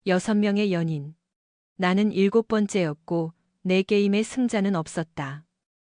6명의 연인. 나는 7번째였고 내 게임의 승자는 없었다.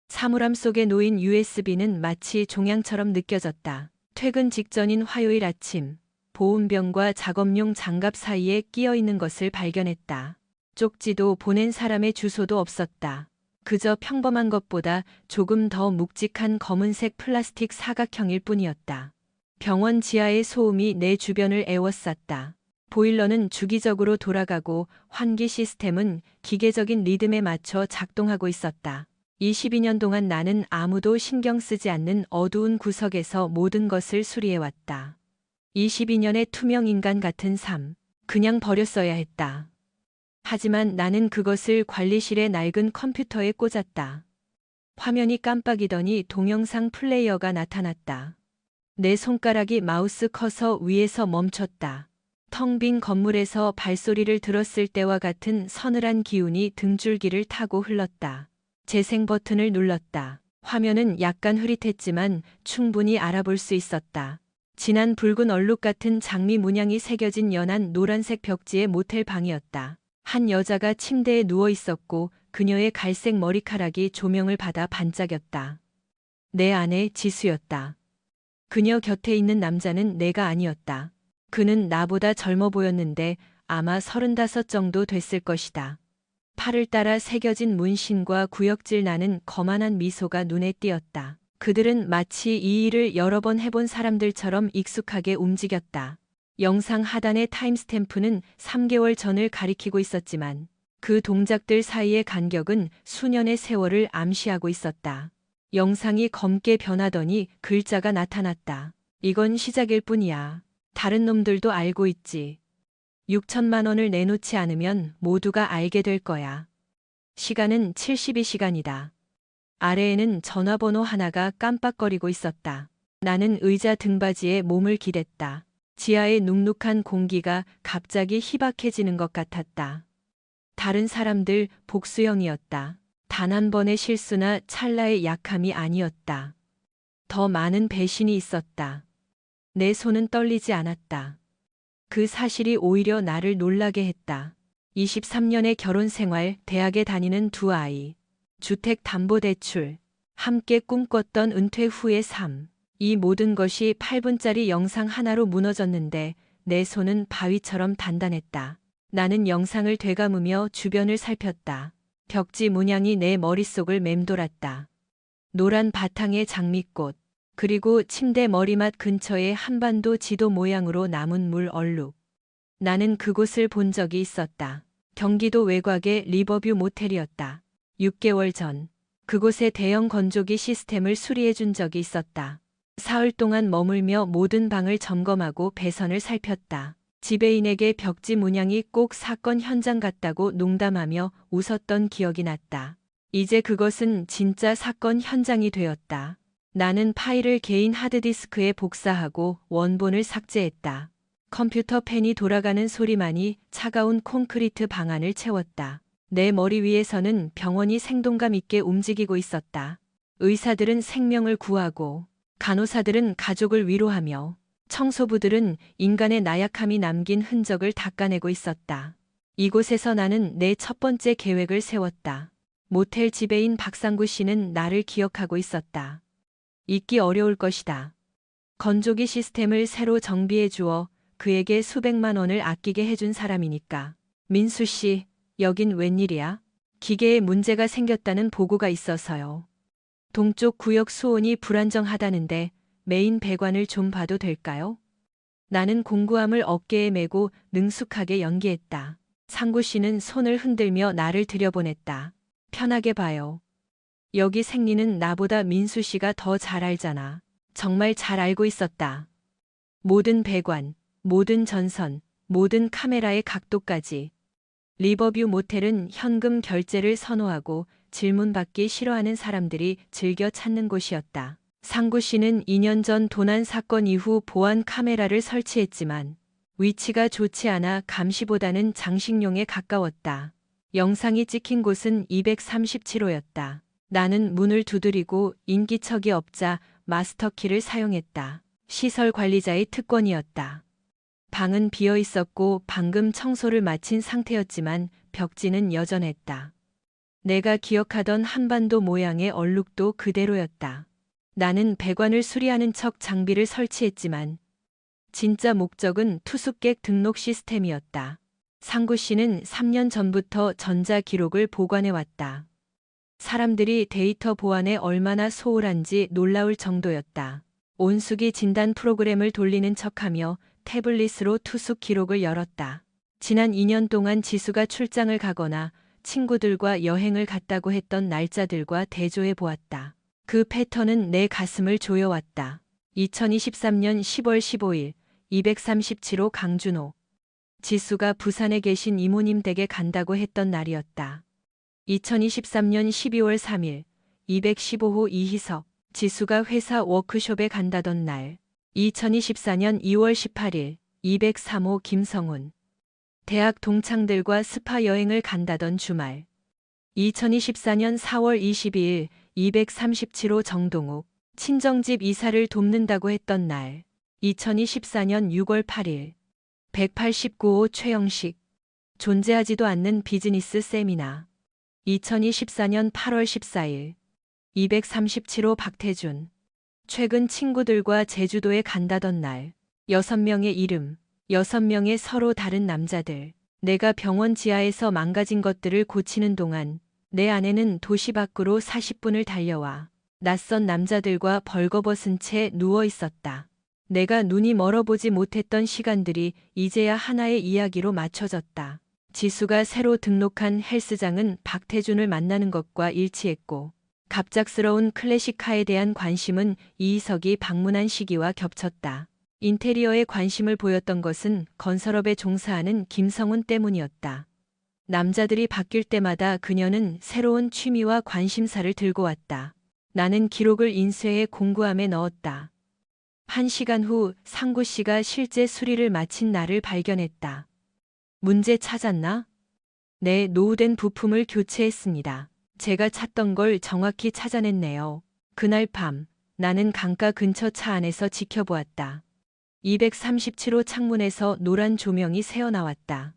사물함 속에 놓인 USB는 마치 종양처럼 느껴졌다. 퇴근 직전인 화요일 아침, 보온병과 작업용 장갑 사이에 끼어 있는 것을 발견했다. 쪽지도 보낸 사람의 주소도 없었다. 그저 평범한 것보다 조금 더 묵직한 검은색 플라스틱 사각형일 뿐이었다. 병원 지하의 소음이 내 주변을 에워쌌다. 보일러는 주기적으로 돌아가고 환기 시스템은 기계적인 리듬에 맞춰 작동하고 있었다. 22년 동안 나는 아무도 신경 쓰지 않는 어두운 구석에서 모든 것을 수리해왔다. 22년의 투명 인간 같은 삶, 그냥 버렸어야 했다. 하지만 나는 그것을 관리실의 낡은 컴퓨터에 꽂았다. 화면이 깜빡이더니 동영상 플레이어가 나타났다. 내 손가락이 마우스 커서 위에서 멈췄다. 텅 빈 건물에서 발소리를 들었을 때와 같은 서늘한 기운이 등줄기를 타고 흘렀다. 재생 버튼을 눌렀다. 화면은 약간 흐릿했지만 충분히 알아볼 수 있었다. 진한 붉은 얼룩 같은 장미 문양이 새겨진 연한 노란색 벽지의 모텔 방이었다. 한 여자가 침대에 누워 있었고 그녀의 갈색 머리카락이 조명을 받아 반짝였다. 내 아내 지수였다. 그녀 곁에 있는 남자는 내가 아니었다. 그는 나보다 젊어 보였는데 아마 35 정도 됐을 것이다. 팔을 따라 새겨진 문신과 구역질 나는 거만한 미소가 눈에 띄었다. 그들은 마치 이 일을 여러 번 해본 사람들처럼 익숙하게 움직였다. 영상 하단의 타임스탬프는 3개월 전을 가리키고 있었지만 그 동작들 사이의 간격은 수년의 세월을 암시하고 있었다. 영상이 검게 변하더니 글자가 나타났다. 이건 시작일 뿐이야. 다른 놈들도 알고 있지. 6천만 원을 내놓지 않으면 모두가 알게 될 거야. 시간은 72시간이다. 아래에는 전화번호 하나가 깜빡거리고 있었다. 나는 의자 등받이에 몸을 기댔다. 지하의 눅눅한 공기가 갑자기 희박해지는 것 같았다. 다른 사람들 복수형이었다. 단 한 번의 실수나 찰나의 약함이 아니었다. 더 많은 배신이 있었다. 내 손은 떨리지 않았다. 그 사실이 오히려 나를 놀라게 했다. 23년의 결혼 생활, 대학에 다니는 두 아이, 주택담보대출, 함께 꿈꿨던 은퇴 후의 삶. 이 모든 것이 8분짜리 영상 하나로 무너졌는데 내 손은 바위처럼 단단했다. 나는 영상을 되감으며 주변을 살폈다. 벽지 문양이 내 머릿속을 맴돌았다. 노란 바탕의 장미꽃, 그리고 침대 머리맡 근처의 한반도 지도 모양으로 남은 물 얼룩. 나는 그곳을 본 적이 있었다. 경기도 외곽의 리버뷰 모텔이었다. 6개월 전, 그곳에 대형 건조기 시스템을 수리해 준 적이 있었다. 사흘 동안 머물며 모든 방을 점검하고 배선을 살폈다. 지배인에게 벽지 문양이 꼭 사건 현장 같다고 농담하며 웃었던 기억이 났다. 이제 그것은 진짜 사건 현장이 되었다. 나는 파일을 개인 하드디스크에 복사하고 원본을 삭제했다. 컴퓨터 펜이 돌아가는 소리만이 차가운 콘크리트 방안을 채웠다. 내 머리 위에서는 병원이 생동감 있게 움직이고 있었다. 의사들은 생명을 구하고, 간호사들은 가족을 위로하며, 청소부들은 인간의 나약함이 남긴 흔적을 닦아내고 있었다. 이곳에서 나는 내 첫 번째 계획을 세웠다. 모텔 지배인 박상구 씨는 나를 기억하고 있었다. 잊기 어려울 것이다. 건조기 시스템을 새로 정비해 주어 그에게 수백만 원을 아끼게 해준 사람이니까. 민수 씨, 여긴 웬일이야? 기계에 문제가 생겼다는 보고가 있어서요. 동쪽 구역 수온이 불안정하다는데 메인 배관을 좀 봐도 될까요? 나는 공구함을 어깨에 메고 능숙하게 연기했다. 상구 씨는 손을 흔들며 나를 들여보냈다. 편하게 봐요. 여기 생리는 나보다 민수 씨가 더 잘 알잖아. 정말 잘 알고 있었다. 모든 배관, 모든 전선, 모든 카메라의 각도까지. 리버뷰 모텔은 현금 결제를 선호하고 질문받기 싫어하는 사람들이 즐겨 찾는 곳이었다. 상구 씨는 2년 전 도난 사건 이후 보안 카메라를 설치했지만 위치가 좋지 않아 감시보다는 장식용에 가까웠다. 영상이 찍힌 곳은 237호였다. 나는 문을 두드리고 인기척이 없자 마스터키를 사용했다. 시설 관리자의 특권이었다. 방은 비어 있었고 방금 청소를 마친 상태였지만 벽지는 여전했다. 내가 기억하던 한반도 모양의 얼룩도 그대로였다. 나는 배관을 수리하는 척 장비를 설치했지만 진짜 목적은 투숙객 등록 시스템이었다. 상구 씨는 3년 전부터 전자 기록을 보관해왔다. 사람들이 데이터 보안에 얼마나 소홀한지 놀라울 정도였다. 온수기 진단 프로그램을 돌리는 척하며 태블릿으로 투숙 기록을 열었다. 지난 2년 동안 지수가 출장을 가거나 친구들과 여행을 갔다고 했던 날짜들과 대조해 보았다. 그 패턴은 내 가슴을 조여왔다. 2023년 10월 15일 237호 강준호. 지수가 부산에 계신 이모님 댁에 간다고 했던 날이었다. 2023년 12월 3일 215호 이희석. 지수가 회사 워크숍에 간다던 날. 2024년 2월 18일 203호 김성훈. 대학 동창들과 스파 여행을 간다던 주말. 2024년 4월 22일 237호 정동욱. 친정집 이사를 돕는다고 했던 날. 2024년 6월 8일 189호 최영식. 존재하지도 않는 비즈니스 세미나. 2024년 8월 14일 237호 박태준. 최근 친구들과 제주도에 간다던 날. 6명의 이름, 6명의 서로 다른 남자들. 내가 병원 지하에서 망가진 것들을 고치는 동안 내 아내는 도시 밖으로 40분을 달려와 낯선 남자들과 벌거벗은 채 누워 있었다. 내가 눈이 멀어보지 못했던 시간들이 이제야 하나의 이야기로 맞춰졌다. 지수가 새로 등록한 헬스장은 박태준을 만나는 것과 일치했고 갑작스러운 클래식카에 대한 관심은 이희석이 방문한 시기와 겹쳤다. 인테리어에 관심을 보였던 것은 건설업에 종사하는 김성훈 때문이었다. 남자들이 바뀔 때마다 그녀는 새로운 취미와 관심사를 들고 왔다. 나는 기록을 인쇄해 공구함에 넣었다. 1시간 후 상구 씨가 실제 수리를 마친 날을 발견했다. 문제 찾았나? 네, 노후된 부품을 교체했습니다. 제가 찾던 걸 정확히 찾아냈네요. 그날 밤 나는 강가 근처 차 안에서 지켜보았다. 237호 창문에서 노란 조명이 새어나왔다.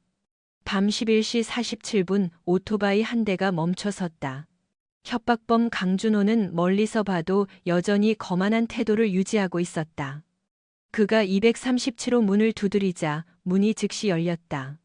밤 11시 47분 오토바이 한 대가 멈춰섰다. 협박범 강준호는 멀리서 봐도 여전히 거만한 태도를 유지하고 있었다. 그가 237호 문을 두드리자 문이 즉시 열렸다.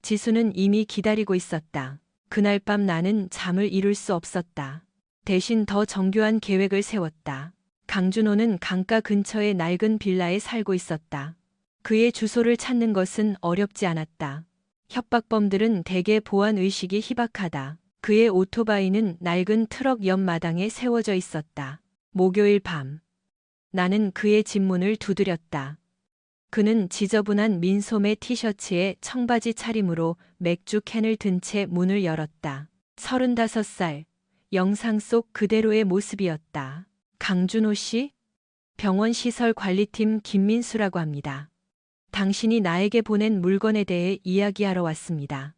지수는 이미 기다리고 있었다. 그날 밤 나는 잠을 이룰 수 없었다. 대신 더 정교한 계획을 세웠다. 강준호는 강가 근처의 낡은 빌라에 살고 있었다. 그의 주소를 찾는 것은 어렵지 않았다. 협박범들은 대개 보안 의식이 희박하다. 그의 오토바이는 낡은 트럭 옆 마당에 세워져 있었다. 목요일 밤. 나는 그의 집 문을 두드렸다. 그는 지저분한 민소매 티셔츠에 청바지 차림으로 맥주 캔을 든 채 문을 열었다. 35살, 영상 속 그대로의 모습이었다. 강준호 씨? 병원 시설 관리팀 김민수라고 합니다. 당신이 나에게 보낸 물건에 대해 이야기하러 왔습니다.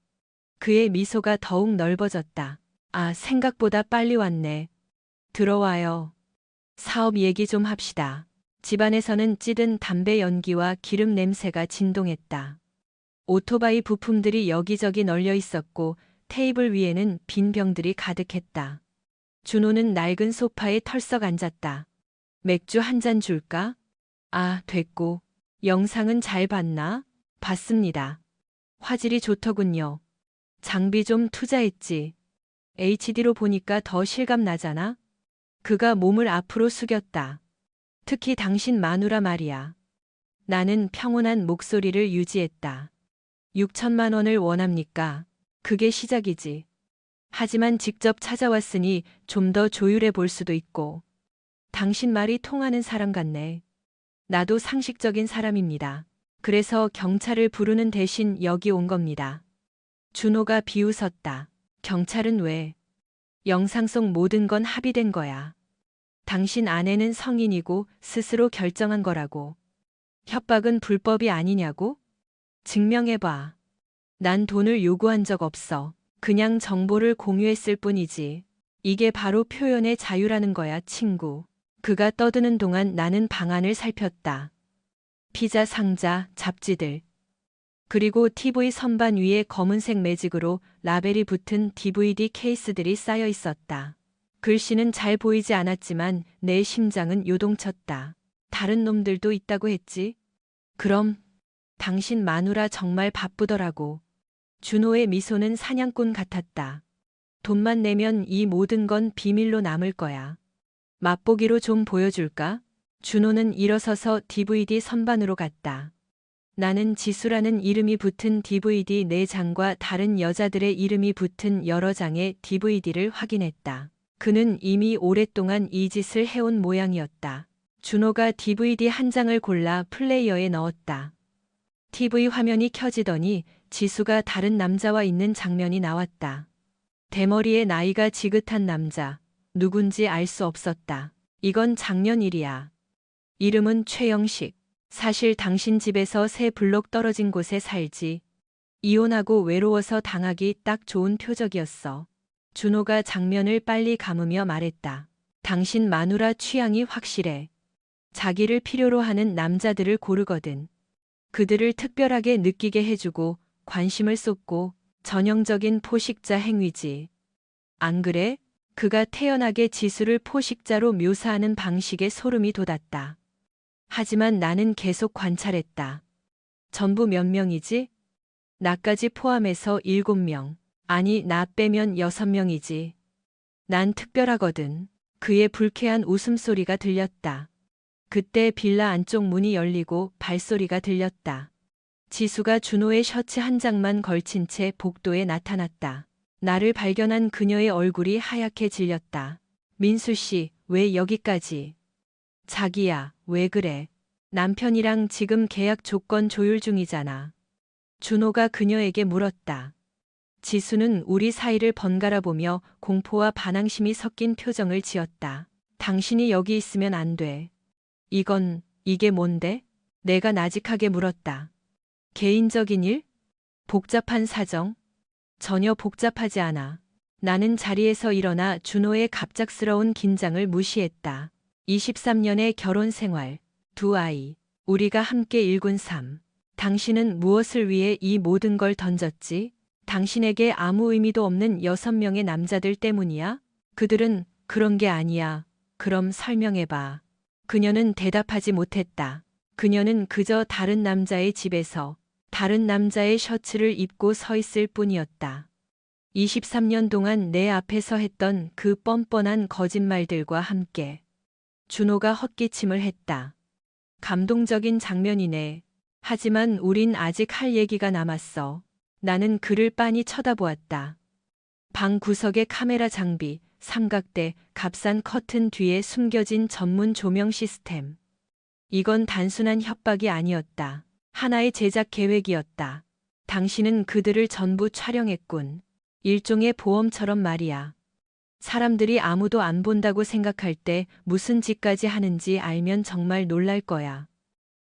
그의 미소가 더욱 넓어졌다. 아, 생각보다 빨리 왔네. 들어와요. 사업 얘기 좀 합시다. 집안에서는 찌든 담배 연기와 기름 냄새가 진동했다. 오토바이 부품들이 여기저기 널려 있었고 테이블 위에는 빈 병들이 가득했다. 준호는 낡은 소파에 털썩 앉았다. 맥주 한 잔 줄까? 아, 됐고. 영상은 잘 봤나? 봤습니다. 화질이 좋더군요. 장비 좀 투자했지. HD로 보니까 더 실감 나잖아? 그가 몸을 앞으로 숙였다. 특히 당신 마누라 말이야. 나는 평온한 목소리를 유지했다. 6천만 원을 원합니까? 그게 시작이지. 하지만 직접 찾아왔으니 좀 더 조율해 볼 수도 있고. 당신 말이 통하는 사람 같네. 나도 상식적인 사람입니다. 그래서 경찰을 부르는 대신 여기 온 겁니다. 준호가 비웃었다. 경찰은 왜? 영상 속 모든 건 합의된 거야. 당신 아내는 성인이고 스스로 결정한 거라고. 협박은 불법이 아니냐고? 증명해봐. 난 돈을 요구한 적 없어. 그냥 정보를 공유했을 뿐이지. 이게 바로 표현의 자유라는 거야, 친구. 그가 떠드는 동안 나는 방안을 살폈다. 피자 상자, 잡지들. 그리고 TV 선반 위에 검은색 매직으로 라벨이 붙은 DVD 케이스들이 쌓여 있었다. 글씨는 잘 보이지 않았지만 내 심장은 요동쳤다. 다른 놈들도 있다고 했지? 그럼 당신 마누라 정말 바쁘더라고. 준호의 미소는 사냥꾼 같았다. 돈만 내면 이 모든 건 비밀로 남을 거야. 맛보기로 좀 보여줄까? 준호는 일어서서 DVD 선반으로 갔다. 나는 지수라는 이름이 붙은 DVD 4장과 다른 여자들의 이름이 붙은 여러 장의 DVD를 확인했다. 그는 이미 오랫동안 이 짓을 해온 모양이었다. 준호가 DVD 한 장을 골라 플레이어에 넣었다. TV 화면이 켜지더니 지수가 다른 남자와 있는 장면이 나왔다. 대머리에 나이가 지긋한 남자. 누군지 알 수 없었다. 이건 작년 일이야. 이름은 최영식. 사실 당신 집에서 세 블록 떨어진 곳에 살지. 이혼하고 외로워서 당하기 딱 좋은 표적이었어. 준호가 장면을 빨리 감으며 말했다. 당신 마누라 취향이 확실해. 자기를 필요로 하는 남자들을 고르거든. 그들을 특별하게 느끼게 해주고 관심을 쏟고 전형적인 포식자 행위지. 안 그래? 그가 태연하게 지수를 포식자로 묘사하는 방식에 소름이 돋았다. 하지만 나는 계속 관찰했다. 전부 몇 명이지? 나까지 포함해서 7명. 아니, 나 빼면 6명이지. 난 특별하거든. 그의 불쾌한 웃음소리가 들렸다. 그때 빌라 안쪽 문이 열리고 발소리가 들렸다. 지수가 준호의 셔츠 한 장만 걸친 채 복도에 나타났다. 나를 발견한 그녀의 얼굴이 하얗게 질렸다. 민수 씨, 왜 여기까지? 자기야, 왜 그래? 남편이랑 지금 계약 조건 조율 중이잖아. 준호가 그녀에게 물었다. 지수는 우리 사이를 번갈아 보며 공포와 반항심이 섞인 표정을 지었다. 당신이 여기 있으면 안 돼. 이게 뭔데? 내가 나직하게 물었다. 개인적인 일? 복잡한 사정? 전혀 복잡하지 않아. 나는 자리에서 일어나 준호의 갑작스러운 긴장을 무시했다. 23년의 결혼 생활, 2아이, 우리가 함께 일군 삶. 당신은 무엇을 위해 이 모든 걸 던졌지? 당신에게 아무 의미도 없는 6명의 남자들 때문이야? 그들은 그런 게 아니야. 그럼 설명해봐. 그녀는 대답하지 못했다. 그녀는 그저 다른 남자의 집에서 다른 남자의 셔츠를 입고 서 있을 뿐이었다. 23년 동안 내 앞에서 했던 그 뻔뻔한 거짓말들과 함께 준호가 헛기침을 했다. 감동적인 장면이네. 하지만 우린 아직 할 얘기가 남았어. 나는 그를 빤히 쳐다보았다. 방 구석의 카메라 장비, 삼각대, 값싼 커튼 뒤에 숨겨진 전문 조명 시스템. 이건 단순한 협박이 아니었다. 하나의 제작 계획이었다. 당신은 그들을 전부 촬영했군. 일종의 보험처럼 말이야. 사람들이 아무도 안 본다고 생각할 때 무슨 짓까지 하는지 알면 정말 놀랄 거야.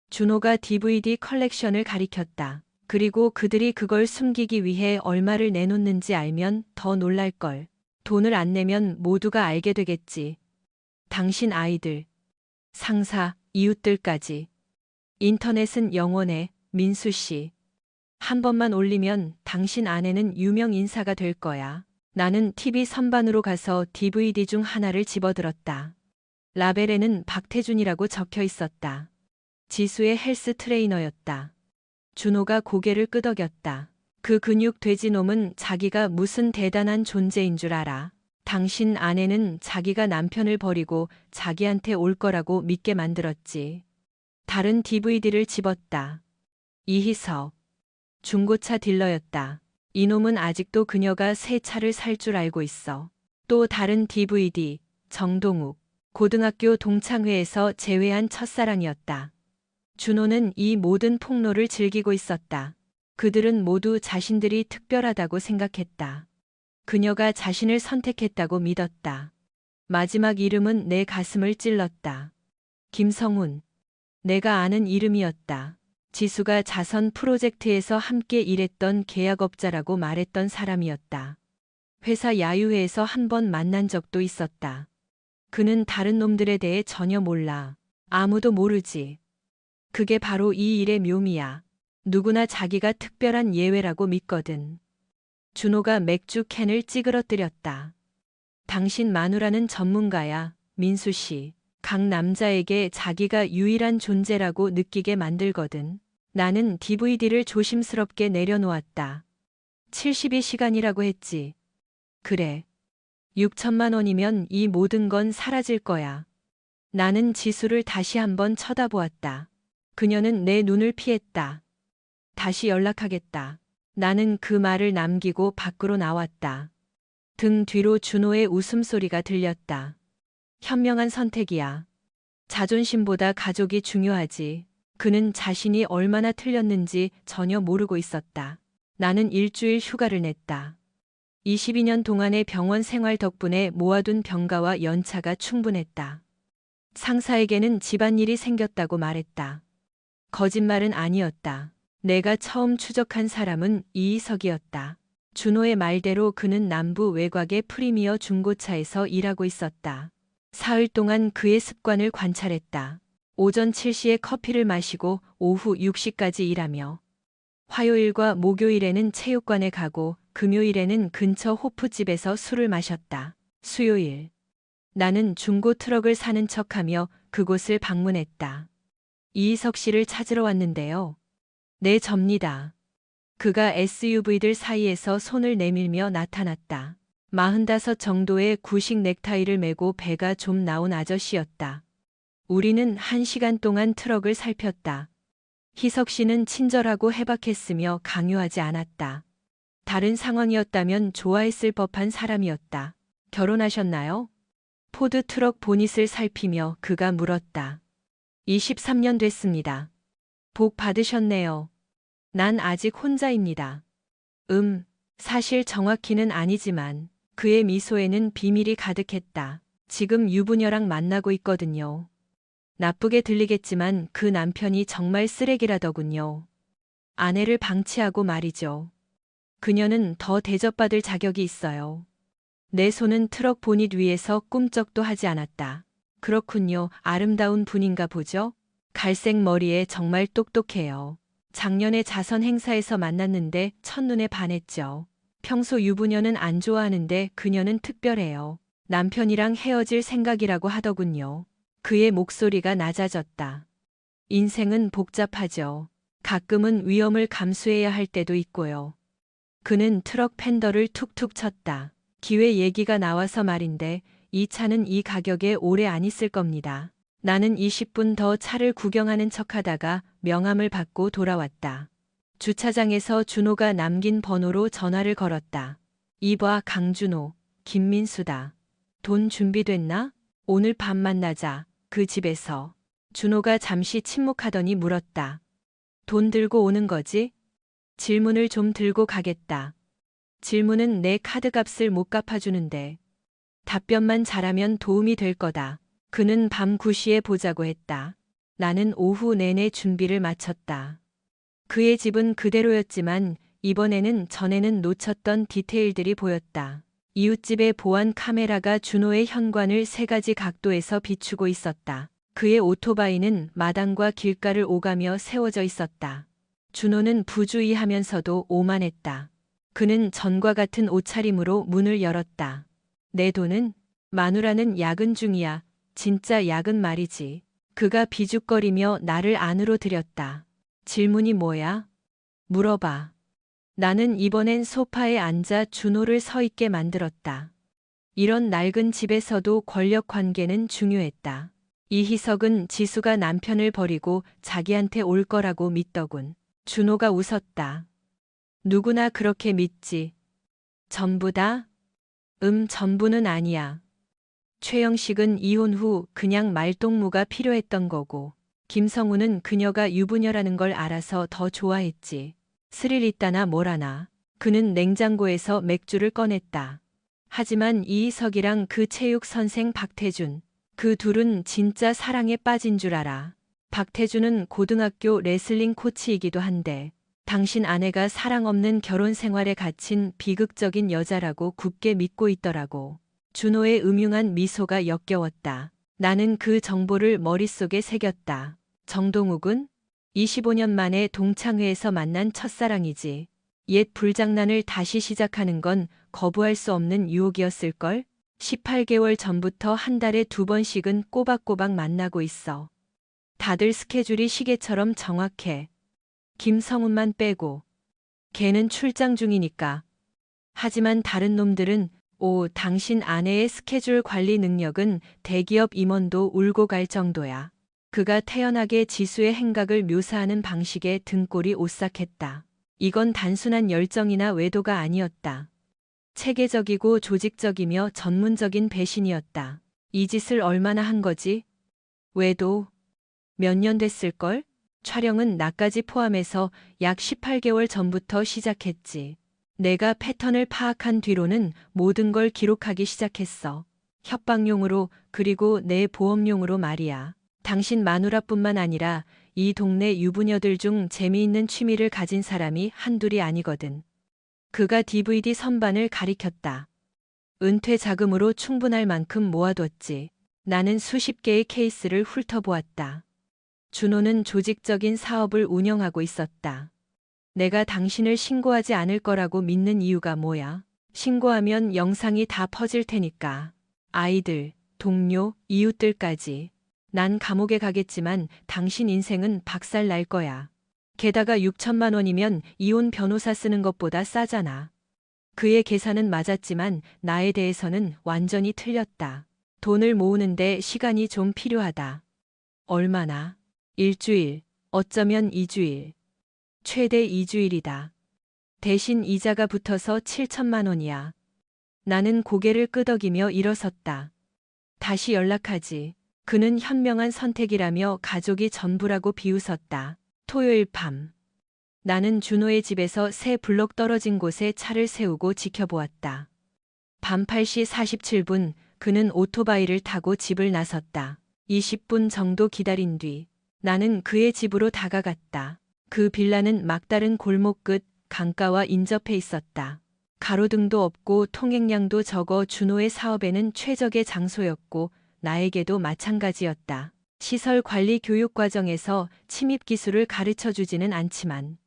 준호가 DVD 컬렉션을 가리켰다. 그리고 그들이 그걸 숨기기 위해 얼마를 내놓는지 알면 더 놀랄걸. 돈을 안 내면 모두가 알게 되겠지. 당신 아이들, 상사, 이웃들까지. 인터넷은 영원해, 민수 씨. 한 번만 올리면 당신 아내는 유명 인사가 될 거야. 나는 TV 선반으로 가서 DVD 중 하나를 집어들었다. 라벨에는 박태준이라고 적혀 있었다. 지수의 헬스 트레이너였다. 준호가 고개를 끄덕였다. 그 근육 돼지놈은 자기가 무슨 대단한 존재인 줄 알아. 당신 아내는 자기가 남편을 버리고 자기한테 올 거라고 믿게 만들었지. 다른 DVD를 집었다. 이희석. 중고차 딜러였다. 이놈은 아직도 그녀가 새 차를 살 줄 알고 있어. 또 다른 DVD, 정동욱. 고등학교 동창회에서 재회한 첫사랑이었다. 준호는 이 모든 폭로를 즐기고 있었다. 그들은 모두 자신들이 특별하다고 생각했다. 그녀가 자신을 선택했다고 믿었다. 마지막 이름은 내 가슴을 찔렀다. 김성훈. 내가 아는 이름이었다. 지수가 자선 프로젝트에서 함께 일했던 계약업자라고 말했던 사람이었다. 회사 야유회에서 한 번 만난 적도 있었다. 그는 다른 놈들에 대해 전혀 몰라. 아무도 모르지. 그게 바로 이 일의 묘미야. 누구나 자기가 특별한 예외라고 믿거든. 준호가 맥주 캔을 찌그러뜨렸다. 당신 마누라는 전문가야, 민수 씨. 각 남자에게 자기가 유일한 존재라고 느끼게 만들거든. 나는 DVD를 조심스럽게 내려놓았다. 72시간이라고 했지. 그래. 6천만 원이면 이 모든 건 사라질 거야. 나는 지수를 다시 한번 쳐다보았다. 그녀는 내 눈을 피했다. 다시 연락하겠다. 나는 그 말을 남기고 밖으로 나왔다. 등 뒤로 준호의 웃음소리가 들렸다. 현명한 선택이야. 자존심보다 가족이 중요하지. 그는 자신이 얼마나 틀렸는지 전혀 모르고 있었다. 나는 일주일 휴가를 냈다. 22년 동안의 병원 생활 덕분에 모아둔 병가와 연차가 충분했다. 상사에게는 집안일이 생겼다고 말했다. 거짓말은 아니었다. 내가 처음 추적한 사람은 이희석이었다. 준호의 말대로 그는 남부 외곽의 프리미어 중고차에서 일하고 있었다. 사흘 동안 그의 습관을 관찰했다. 오전 7시에 커피를 마시고 오후 6시까지 일하며 화요일과 목요일에는 체육관에 가고 금요일에는 근처 호프집에서 술을 마셨다. 수요일. 나는 중고 트럭을 사는 척하며 그곳을 방문했다. 이희석 씨를 찾으러 왔는데요. 네, 접니다. 그가 SUV들 사이에서 손을 내밀며 나타났다. 45 정도의 구식 넥타이를 메고 배가 좀 나온 아저씨였다. 우리는 1시간 동안 트럭을 살폈다. 희석 씨는 친절하고 해박했으며 강요하지 않았다. 다른 상황이었다면 좋아했을 법한 사람이었다. 결혼하셨나요? 포드 트럭 보닛을 살피며 그가 물었다. 23년 됐습니다. 복 받으셨네요. 난 아직 혼자입니다. 사실 정확히는 아니지만 그의 미소에는 비밀이 가득했다. 지금 유부녀랑 만나고 있거든요. 나쁘게 들리겠지만 그 남편이 정말 쓰레기라더군요. 아내를 방치하고 말이죠. 그녀는 더 대접받을 자격이 있어요. 내 손은 트럭 보닛 위에서 꿈쩍도 하지 않았다. 그렇군요. 아름다운 분인가 보죠? 갈색 머리에 정말 똑똑해요. 작년에 자선 행사에서 만났는데 첫눈에 반했죠. 평소 유부녀는 안 좋아하는데 그녀는 특별해요. 남편이랑 헤어질 생각이라고 하더군요. 그의 목소리가 낮아졌다. 인생은 복잡하죠. 가끔은 위험을 감수해야 할 때도 있고요. 그는 트럭 팬더를 툭툭 쳤다. 기회 얘기가 나와서 말인데 이 차는 이 가격에 오래 안 있을 겁니다. 나는 20분 더 차를 구경하는 척하다가 명함을 받고 돌아왔다. 주차장에서 준호가 남긴 번호로 전화를 걸었다. 이봐, 강준호, 김민수다. 돈 준비됐나? 오늘 밤 만나자. 그 집에서. 준호가 잠시 침묵하더니 물었다. 돈 들고 오는 거지? 질문을 좀 들고 가겠다. 질문은 내 카드값을 못 갚아주는데. 답변만 잘하면 도움이 될 거다. 그는 밤 9시에 보자고 했다. 나는 오후 내내 준비를 마쳤다. 그의 집은 그대로였지만 이번에는 전에는 놓쳤던 디테일들이 보였다. 이웃집의 보안 카메라가 준호의 현관을 3가지 각도에서 비추고 있었다. 그의 오토바이는 마당과 길가를 오가며 세워져 있었다. 준호는 부주의하면서도 오만했다. 그는 전과 같은 옷차림으로 문을 열었다. 내 돈은? 마누라는 야근 중이야. 진짜 야근 말이지. 그가 비죽거리며 나를 안으로 들였다. 질문이 뭐야? 물어봐. 나는 이번엔 소파에 앉아 준호를 서 있게 만들었다. 이런 낡은 집에서도 권력 관계는 중요했다. 이희석은 지수가 남편을 버리고 자기한테 올 거라고 믿더군. 준호가 웃었다. 누구나 그렇게 믿지. 전부 다? 전부는 아니야. 최영식은 이혼 후 그냥 말동무가 필요했던 거고, 김성우는 그녀가 유부녀라는 걸 알아서 더 좋아했지. 스릴 있다나 뭐라나. 그는 냉장고에서 맥주를 꺼냈다. 하지만 이희석이랑 그 체육 선생 박태준, 그 둘은 진짜 사랑에 빠진 줄 알아. 박태준은 고등학교 레슬링 코치이기도 한데 당신 아내가 사랑 없는 결혼 생활에 갇힌 비극적인 여자라고 굳게 믿고 있더라고. 준호의 음흉한 미소가 역겨웠다. 나는 그 정보를 머릿속에 새겼다. 정동욱은? 25년 만에 동창회에서 만난 첫사랑이지. 옛 불장난을 다시 시작하는 건 거부할 수 없는 유혹이었을걸? 18개월 전부터 한 달에 2번씩은 꼬박꼬박 만나고 있어. 다들 스케줄이 시계처럼 정확해. 김성훈만 빼고. 걔는 출장 중이니까. 하지만 다른 놈들은 당신 아내의 스케줄 관리 능력은 대기업 임원도 울고 갈 정도야. 그가 태연하게 지수의 행각을 묘사하는 방식에 등골이 오싹했다. 이건 단순한 열정이나 외도가 아니었다. 체계적이고 조직적이며 전문적인 배신이었다. 이 짓을 얼마나 한 거지? 외도? 몇 년 됐을걸? 촬영은 나까지 포함해서 약 18개월 전부터 시작했지. 내가 패턴을 파악한 뒤로는 모든 걸 기록하기 시작했어. 협박용으로 그리고 내 보험용으로 말이야. 당신 마누라뿐만 아니라 이 동네 유부녀들 중 재미있는 취미를 가진 사람이 한둘이 아니거든. 그가 DVD 선반을 가리켰다. 은퇴 자금으로 충분할 만큼 모아뒀지. 나는 수십 개의 케이스를 훑어보았다. 준호는 조직적인 사업을 운영하고 있었다. 내가 당신을 신고하지 않을 거라고 믿는 이유가 뭐야? 신고하면 영상이 다 퍼질 테니까. 아이들, 동료, 이웃들까지. 난 감옥에 가겠지만 당신 인생은 박살 날 거야. 게다가 6천만 원이면 이혼 변호사 쓰는 것보다 싸잖아. 그의 계산은 맞았지만 나에 대해서는 완전히 틀렸다. 돈을 모으는데 시간이 좀 필요하다. 얼마나? 일주일, 어쩌면 2주일. 최대 2주일이다. 대신 이자가 붙어서 7천만 원이야. 나는 고개를 끄덕이며 일어섰다. 다시 연락하지. 그는 현명한 선택이라며 가족이 전부라고 비웃었다. 토요일 밤. 나는 준호의 집에서 새 블록 떨어진 곳에 차를 세우고 지켜보았다. 밤 8시 47분 그는 오토바이를 타고 집을 나섰다. 20분 정도 기다린 뒤 나는 그의 집으로 다가갔다. 그 빌라는 막다른 골목 끝 강가와 인접해 있었다. 가로등도 없고 통행량도 적어 준호의 사업에는 최적의 장소였고 나에게도 마찬가지였다. 시설 관리 교육 과정에서 침입 기술을 가르쳐 주지는 않지만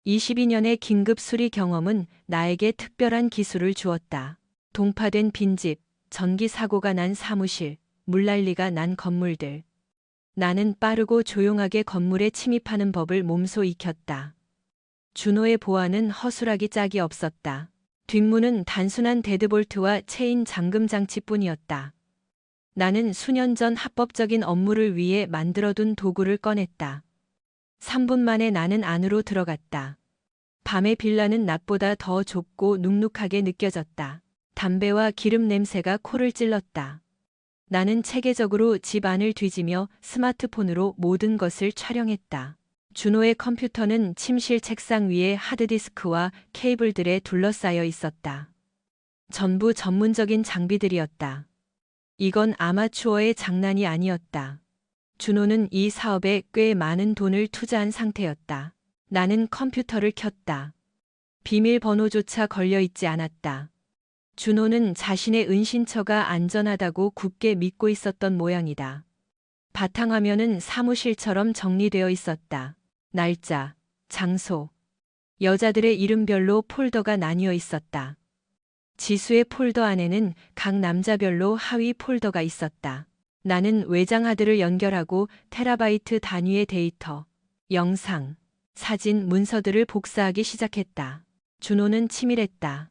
22년의 긴급 수리 경험은 나에게 특별한 기술을 주었다. 동파된 빈집, 전기 사고가 난 사무실, 물난리가 난 건물들. 나는 빠르고 조용하게 건물에 침입하는 법을 몸소 익혔다. 준호의 보안은 허술하기 짝이 없었다. 뒷문은 단순한 데드볼트와 체인 잠금 장치뿐이었다. 나는 수년 전 합법적인 업무를 위해 만들어둔 도구를 꺼냈다. 3분 만에 나는 안으로 들어갔다. 밤의 빌라는 낮보다 더 좁고 눅눅하게 느껴졌다. 담배와 기름 냄새가 코를 찔렀다. 나는 체계적으로 집 안을 뒤지며 스마트폰으로 모든 것을 촬영했다. 준호의 컴퓨터는 침실 책상 위에 하드디스크와 케이블들에 둘러싸여 있었다. 전부 전문적인 장비들이었다. 이건 아마추어의 장난이 아니었다. 준호는 이 사업에 꽤 많은 돈을 투자한 상태였다. 나는 컴퓨터를 켰다. 비밀번호조차 걸려있지 않았다. 준호는 자신의 은신처가 안전하다고 굳게 믿고 있었던 모양이다. 바탕화면은 사무실처럼 정리되어 있었다. 날짜, 장소, 여자들의 이름별로 폴더가 나뉘어 있었다. 지수의 폴더 안에는 각 남자별로 하위 폴더가 있었다. 나는 외장 하드를 연결하고 테라바이트 단위의 데이터, 영상, 사진, 문서들을 복사하기 시작했다. 준호는 치밀했다.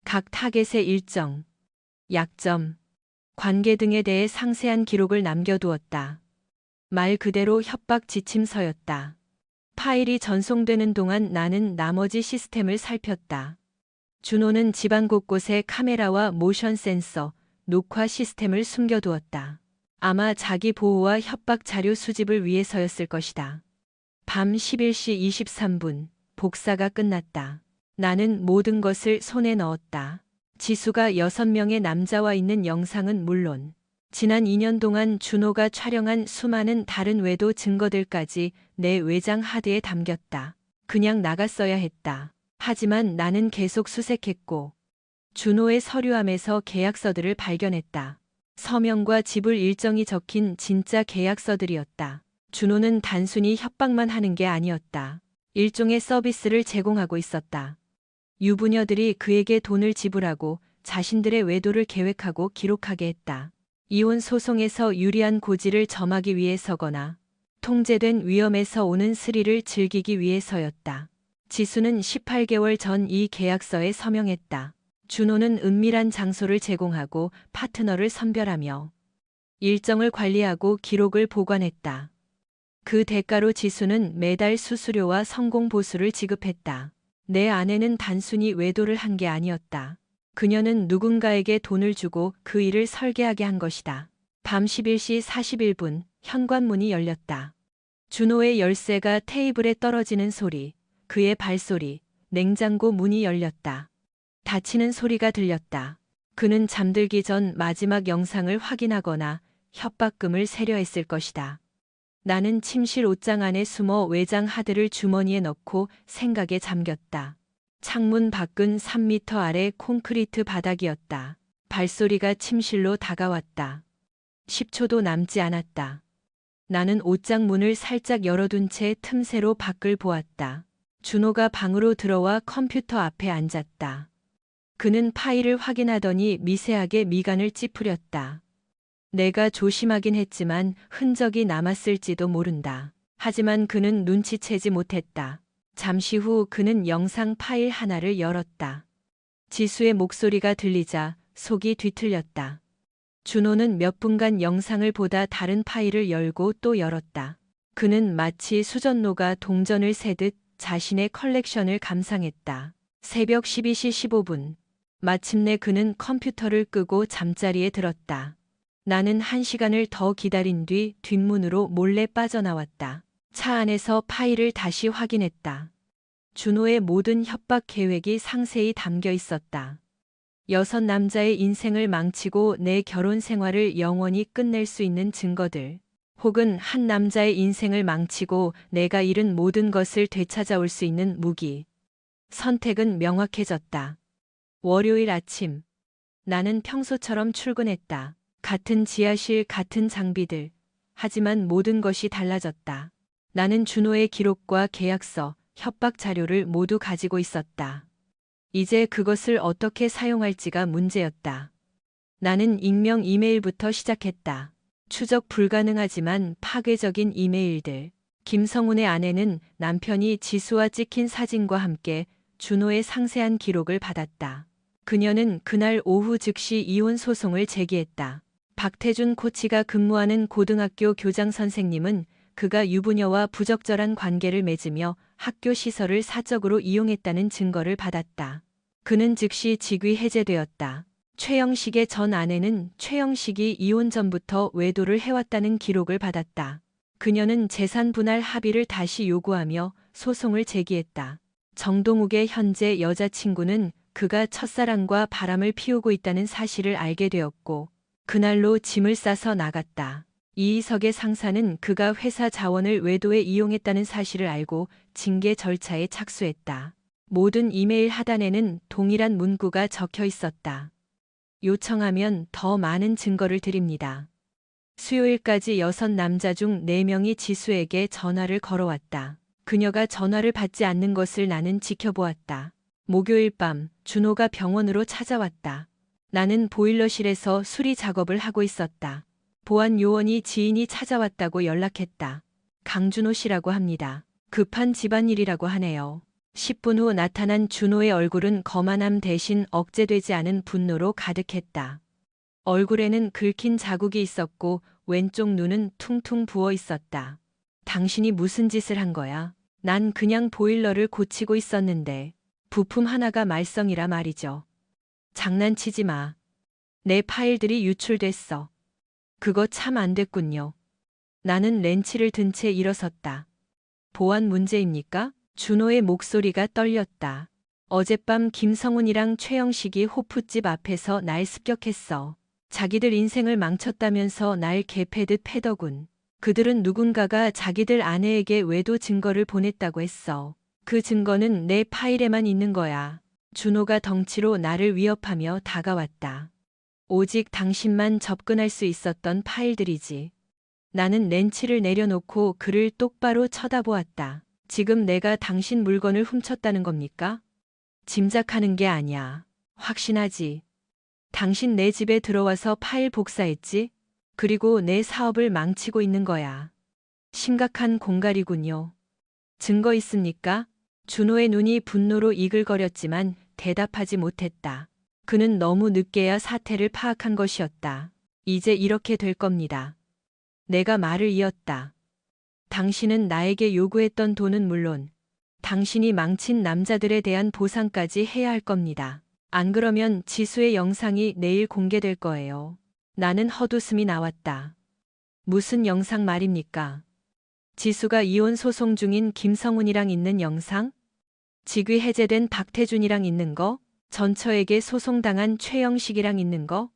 각 타겟의 일정, 약점, 관계 등에 대해 상세한 기록을 남겨두었다. 말 그대로 협박 지침서였다. 파일이 전송되는 동안 나는 나머지 시스템을 살폈다. 준호는 집안 곳곳에 카메라와 모션 센서, 녹화 시스템을 숨겨두었다. 아마 자기 보호와 협박 자료 수집을 위해서였을 것이다. 밤 11시 23분, 복사가 끝났다. 나는 모든 것을 손에 넣었다. 지수가 6명의 남자와 있는 영상은 물론 지난 2년 동안 준호가 촬영한 수많은 다른 외도 증거들까지 내 외장 하드에 담겼다. 그냥 나갔어야 했다. 하지만 나는 계속 수색했고 준호의 서류함에서 계약서들을 발견했다. 서명과 지불 일정이 적힌 진짜 계약서들이었다. 준호는 단순히 협박만 하는 게 아니었다. 일종의 서비스를 제공하고 있었다. 유부녀들이 그에게 돈을 지불하고 자신들의 외도를 계획하고 기록하게 했다. 이혼 소송에서 유리한 고지를 점하기 위해서거나 통제된 위험에서 오는 스릴을 즐기기 위해서였다. 지수는 18개월 전 이 계약서에 서명했다. 준호는 은밀한 장소를 제공하고 파트너를 선별하며 일정을 관리하고 기록을 보관했다. 그 대가로 지수는 매달 수수료와 성공 보수를 지급했다. 내 아내는 단순히 외도를 한 게 아니었다. 그녀는 누군가에게 돈을 주고 그 일을 설계하게 한 것이다. 밤 11시 41분 현관문이 열렸다. 준호의 열쇠가 테이블에 떨어지는 소리, 그의 발소리, 냉장고 문이 열렸다. 닫히는 소리가 들렸다. 그는 잠들기 전 마지막 영상을 확인하거나 협박금을 세려 했을 것이다. 나는 침실 옷장 안에 숨어 외장 하드를 주머니에 넣고 생각에 잠겼다. 창문 밖은 3미터 아래 콘크리트 바닥이었다. 발소리가 침실로 다가왔다. 10초도 남지 않았다. 나는 옷장 문을 살짝 열어둔 채 틈새로 밖을 보았다. 준호가 방으로 들어와 컴퓨터 앞에 앉았다. 그는 파일을 확인하더니 미세하게 미간을 찌푸렸다. 내가 조심하긴 했지만 흔적이 남았을지도 모른다. 하지만 그는 눈치채지 못했다. 잠시 후 그는 영상 파일 하나를 열었다. 지수의 목소리가 들리자 속이 뒤틀렸다. 준호는 몇 분간 영상을 보다 다른 파일을 열고 또 열었다. 그는 마치 수전노가 동전을 세듯 자신의 컬렉션을 감상했다. 새벽 12시 15분. 마침내 그는 컴퓨터를 끄고 잠자리에 들었다. 나는 1시간을 더 기다린 뒤 뒷문으로 몰래 빠져나왔다. 차 안에서 파일을 다시 확인했다. 준호의 모든 협박 계획이 상세히 담겨 있었다. 6 남자의 인생을 망치고 내 결혼 생활을 영원히 끝낼 수 있는 증거들. 혹은 한 남자의 인생을 망치고 내가 잃은 모든 것을 되찾아올 수 있는 무기. 선택은 명확해졌다. 월요일 아침. 나는 평소처럼 출근했다. 같은 지하실, 같은 장비들. 하지만 모든 것이 달라졌다. 나는 준호의 기록과 계약서, 협박 자료를 모두 가지고 있었다. 이제 그것을 어떻게 사용할지가 문제였다. 나는 익명 이메일부터 시작했다. 추적 불가능하지만 파괴적인 이메일들. 김성훈의 아내는 남편이 지수와 찍힌 사진과 함께 준호의 상세한 기록을 받았다. 그녀는 그날 오후 즉시 이혼 소송을 제기했다. 박태준 코치가 근무하는 고등학교 교장 선생님은 그가 유부녀와 부적절한 관계를 맺으며 학교 시설을 사적으로 이용했다는 증거를 받았다. 그는 즉시 직위 해제되었다. 최영식의 전 아내는 최영식이 이혼 전부터 외도를 해왔다는 기록을 받았다. 그녀는 재산 분할 합의를 다시 요구하며 소송을 제기했다. 정동욱의 현재 여자친구는 그가 첫사랑과 바람을 피우고 있다는 사실을 알게 되었고 그날로 짐을 싸서 나갔다. 이희석의 상사는 그가 회사 자원을 외도에 이용했다는 사실을 알고 징계 절차에 착수했다. 모든 이메일 하단에는 동일한 문구가 적혀 있었다. 요청하면 더 많은 증거를 드립니다. 수요일까지 6 남자 중 4명이 지수에게 전화를 걸어왔다. 그녀가 전화를 받지 않는 것을 나는 지켜보았다. 목요일 밤 준호가 병원으로 찾아왔다. 나는 보일러실에서 수리 작업을 하고 있었다. 보안 요원이 지인이 찾아왔다고 연락했다. 강준호 씨라고 합니다. 급한 집안일이라고 하네요. 10분 후 나타난 준호의 얼굴은 거만함 대신 억제되지 않은 분노로 가득했다. 얼굴에는 긁힌 자국이 있었고 왼쪽 눈은 퉁퉁 부어 있었다. 당신이 무슨 짓을 한 거야? 난 그냥 보일러를 고치고 있었는데 부품 하나가 말썽이라 말이죠. 장난치지 마. 내 파일들이 유출됐어. 그거 참 안 됐군요. 나는 렌치를 든 채 일어섰다. 보안 문제입니까? 준호의 목소리가 떨렸다. 어젯밤 김성훈이랑 최영식이 호프집 앞에서 날 습격했어. 자기들 인생을 망쳤다면서 날 개패듯 패더군. 그들은 누군가가 자기들 아내에게 외도 증거를 보냈다고 했어. 그 증거는 내 파일에만 있는 거야. 준호가 덩치로 나를 위협하며 다가왔다. 오직 당신만 접근할 수 있었던 파일들이지. 나는 렌치를 내려놓고 그를 똑바로 쳐다보았다. 지금 내가 당신 물건을 훔쳤다는 겁니까? 짐작하는 게 아니야. 확신하지. 당신 내 집에 들어와서 파일 복사했지? 그리고 내 사업을 망치고 있는 거야. 심각한 공갈이군요. 증거 있습니까? 준호의 눈이 분노로 이글거렸지만 대답하지 못했다. 그는 너무 늦게야 사태를 파악한 것이었다. 이제 이렇게 될 겁니다. 내가 말을 이었다. 당신은 나에게 요구했던 돈은 물론 당신이 망친 남자들에 대한 보상까지 해야 할 겁니다. 안 그러면 지수의 영상이 내일 공개될 거예요. 나는 헛웃음이 나왔다. 무슨 영상 말입니까? 지수가 이혼 소송 중인 김성훈이랑 있는 영상? 직위 해제된 박태준이랑 있는 거? 전처에게 소송당한 최영식이랑 있는 거?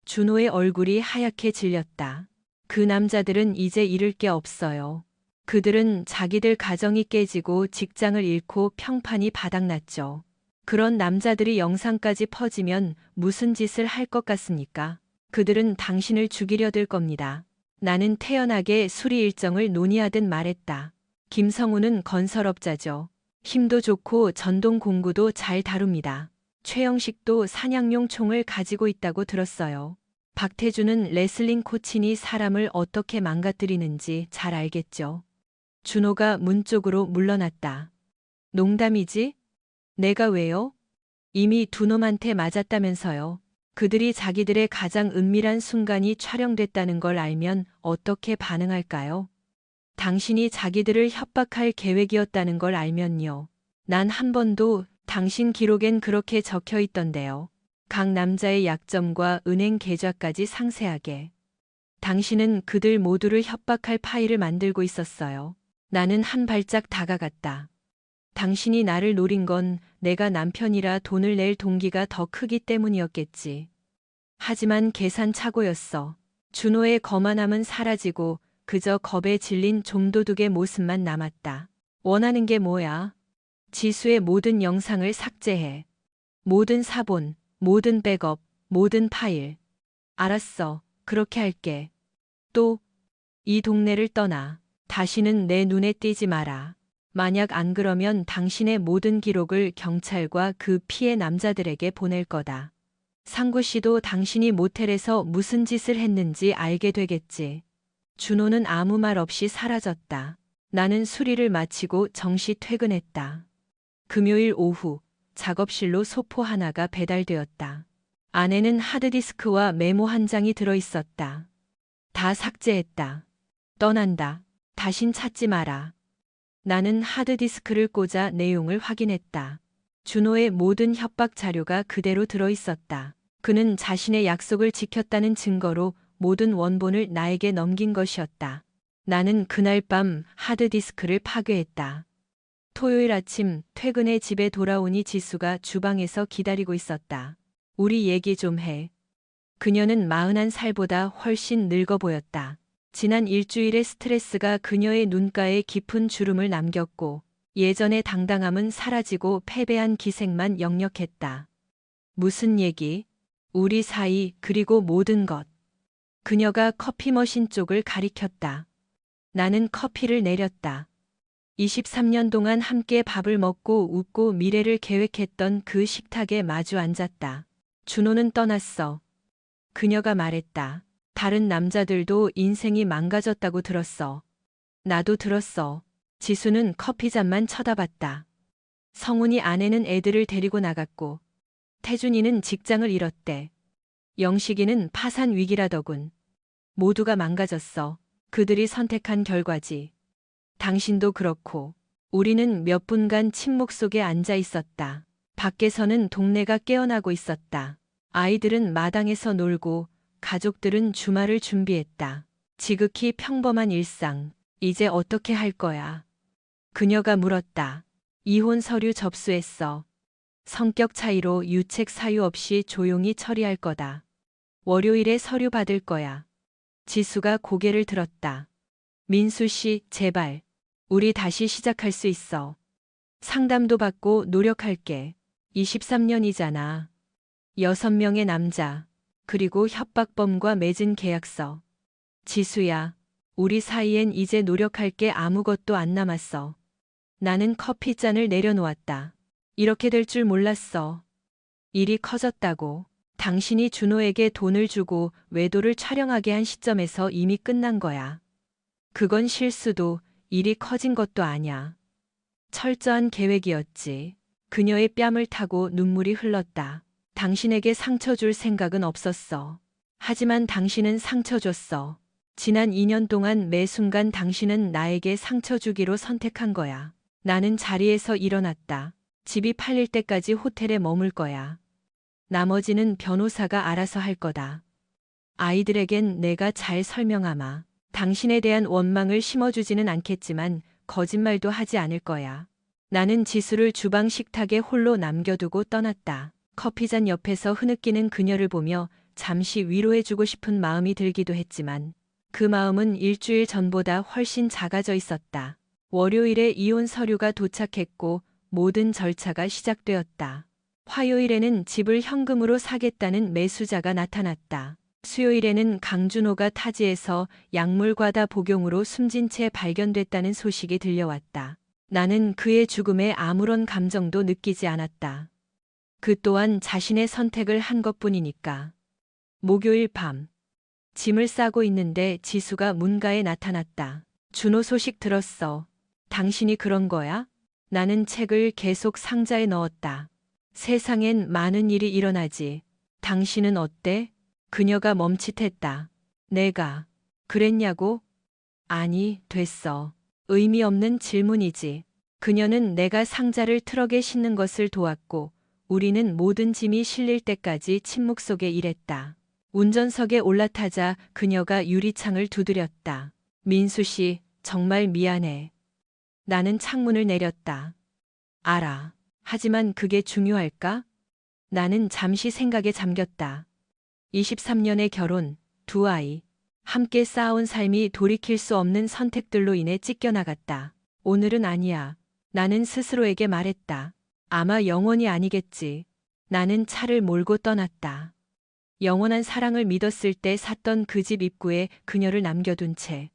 준호의 얼굴이 하얗게 질렸다. 그 남자들은 이제 잃을 게 없어요. 그들은 자기들 가정이 깨지고 직장을 잃고 평판이 바닥났죠. 그런 남자들이 영상까지 퍼지면 무슨 짓을 할 것 같습니까? 그들은 당신을 죽이려 들 겁니다. 나는 태연하게 수리 일정을 논의하듯 말했다. 김성우는 건설업자죠. 힘도 좋고 전동 공구도 잘 다룹니다. 최영식도 사냥용 총을 가지고 있다고 들었어요. 박태주는 레슬링 코치니 사람을 어떻게 망가뜨리는지 잘 알겠죠. 준호가 문 쪽으로 물러났다. 농담이지? 내가 왜요? 이미 두 놈한테 맞았다면서요. 그들이 자기들의 가장 은밀한 순간이 촬영됐다는 걸 알면 어떻게 반응할까요? 당신이 자기들을 협박할 계획이었다는 걸 알면요. 난 한 번도 당신 기록엔 그렇게 적혀 있던데요. 각 남자의 약점과 은행 계좌까지 상세하게. 당신은 그들 모두를 협박할 파일을 만들고 있었어요. 나는 한 발짝 다가갔다. 당신이 나를 노린 건 내가 남편이라 돈을 낼 동기가 더 크기 때문이었겠지. 하지만 계산착오였어. 준호의 거만함은 사라지고 그저 겁에 질린 좀도둑의 모습만 남았다. 원하는 게 뭐야? 지수의 모든 영상을 삭제해. 모든 사본, 모든 백업, 모든 파일. 알았어. 그렇게 할게. 또, 이 동네를 떠나. 다시는 내 눈에 띄지 마라. 만약 안 그러면 당신의 모든 기록을 경찰과 그 피해 남자들에게 보낼 거다. 상구 씨도 당신이 모텔에서 무슨 짓을 했는지 알게 되겠지. 준호는 아무 말 없이 사라졌다. 나는 수리를 마치고 정시 퇴근했다. 금요일 오후 작업실로 소포 하나가 배달되었다. 안에는 하드디스크와 메모 한 장이 들어있었다. 다 삭제했다. 떠난다. 다신 찾지 마라. 나는 하드디스크를 꽂아 내용을 확인했다. 준호의 모든 협박 자료가 그대로 들어있었다. 그는 자신의 약속을 지켰다는 증거로 모든 원본을 나에게 넘긴 것이었다. 나는 그날 밤 하드디스크를 파괴했다. 토요일 아침 퇴근해 집에 돌아오니 지수가 주방에서 기다리고 있었다. 우리 얘기 좀 해. 그녀는 41살보다 훨씬 늙어 보였다. 지난 일주일의 스트레스가 그녀의 눈가에 깊은 주름을 남겼고 예전의 당당함은 사라지고 패배한 기색만 역력했다. 무슨 얘기? 우리 사이 그리고 모든 것. 그녀가 커피 머신 쪽을 가리켰다. 나는 커피를 내렸다. 23년 동안 함께 밥을 먹고 웃고 미래를 계획했던 그 식탁에 마주 앉았다. 준호는 떠났어. 그녀가 말했다. 다른 남자들도 인생이 망가졌다고 들었어. 나도 들었어. 지수는 커피잔만 쳐다봤다. 성훈이 아내는 애들을 데리고 나갔고 태준이는 직장을 잃었대. 영식이는 파산 위기라더군. 모두가 망가졌어. 그들이 선택한 결과지. 당신도 그렇고. 우리는 몇 분간 침묵 속에 앉아 있었다. 밖에서는 동네가 깨어나고 있었다. 아이들은 마당에서 놀고 가족들은 주말을 준비했다. 지극히 평범한 일상. 이제 어떻게 할 거야? 그녀가 물었다. 이혼 서류 접수했어. 성격 차이로 유책 사유 없이 조용히 처리할 거다. 월요일에 서류 받을 거야. 지수가 고개를 들었다. 민수 씨, 제발. 우리 다시 시작할 수 있어. 상담도 받고 노력할게. 23년이잖아. 6명의 남자. 그리고 협박범과 맺은 계약서. 지수야, 우리 사이엔 이제 노력할 게 아무것도 안 남았어. 나는 커피잔을 내려놓았다. 이렇게 될 줄 몰랐어. 일이 커졌다고. 당신이 준호에게 돈을 주고 외도를 촬영하게 한 시점에서 이미 끝난 거야. 그건 실수도 일이 커진 것도 아냐. 철저한 계획이었지. 그녀의 뺨을 타고 눈물이 흘렀다. 당신에게 상처 줄 생각은 없었어. 하지만 당신은 상처 줬어. 지난 2년 동안 매 순간 당신은 나에게 상처 주기로 선택한 거야. 나는 자리에서 일어났다. 집이 팔릴 때까지 호텔에 머물 거야. 나머지는 변호사가 알아서 할 거다. 아이들에겐 내가 잘 설명하마. 당신에 대한 원망을 심어주지는 않겠지만 거짓말도 하지 않을 거야. 나는 지수를 주방 식탁에 홀로 남겨두고 떠났다. 커피잔 옆에서 흐느끼는 그녀를 보며 잠시 위로해주고 싶은 마음이 들기도 했지만 그 마음은 일주일 전보다 훨씬 작아져 있었다. 월요일에 이혼 서류가 도착했고 모든 절차가 시작되었다. 화요일에는 집을 현금으로 사겠다는 매수자가 나타났다. 수요일에는 강준호가 타지에서 약물 과다 복용으로 숨진 채 발견됐다는 소식이 들려왔다. 나는 그의 죽음에 아무런 감정도 느끼지 않았다. 그 또한 자신의 선택을 한 것뿐이니까. 목요일 밤. 짐을 싸고 있는데 지수가 문가에 나타났다. 준호 소식 들었어. 당신이 그런 거야? 나는 책을 계속 상자에 넣었다. 세상엔 많은 일이 일어나지. 당신은 어때? 그녀가 멈칫했다. 내가 그랬냐고? 아니, 됐어. 의미 없는 질문이지. 그녀는 내가 상자를 트럭에 싣는 것을 도왔고 우리는 모든 짐이 실릴 때까지 침묵 속에 일했다. 운전석에 올라타자 그녀가 유리창을 두드렸다. 민수 씨, 정말 미안해. 나는 창문을 내렸다. 알아. 하지만 그게 중요할까? 나는 잠시 생각에 잠겼다. 23년의 결혼, 두 아이, 함께 쌓아온 삶이 돌이킬 수 없는 선택들로 인해 찢겨나갔다. 오늘은 아니야. 나는 스스로에게 말했다. 아마 영원히 아니겠지. 나는 차를 몰고 떠났다. 영원한 사랑을 믿었을 때 샀던 그 집 입구에 그녀를 남겨둔 채.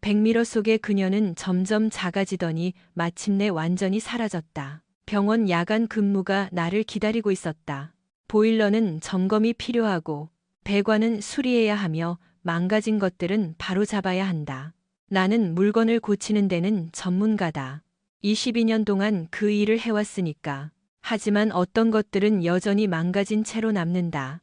백미러 속의 그녀는 점점 작아지더니 마침내 완전히 사라졌다. 병원 야간 근무가 나를 기다리고 있었다. 보일러는 점검이 필요하고 배관은 수리해야 하며 망가진 것들은 바로 잡아야 한다. 나는 물건을 고치는 데는 전문가다. 22년 동안 그 일을 해왔으니까. 하지만 어떤 것들은 여전히 망가진 채로 남는다.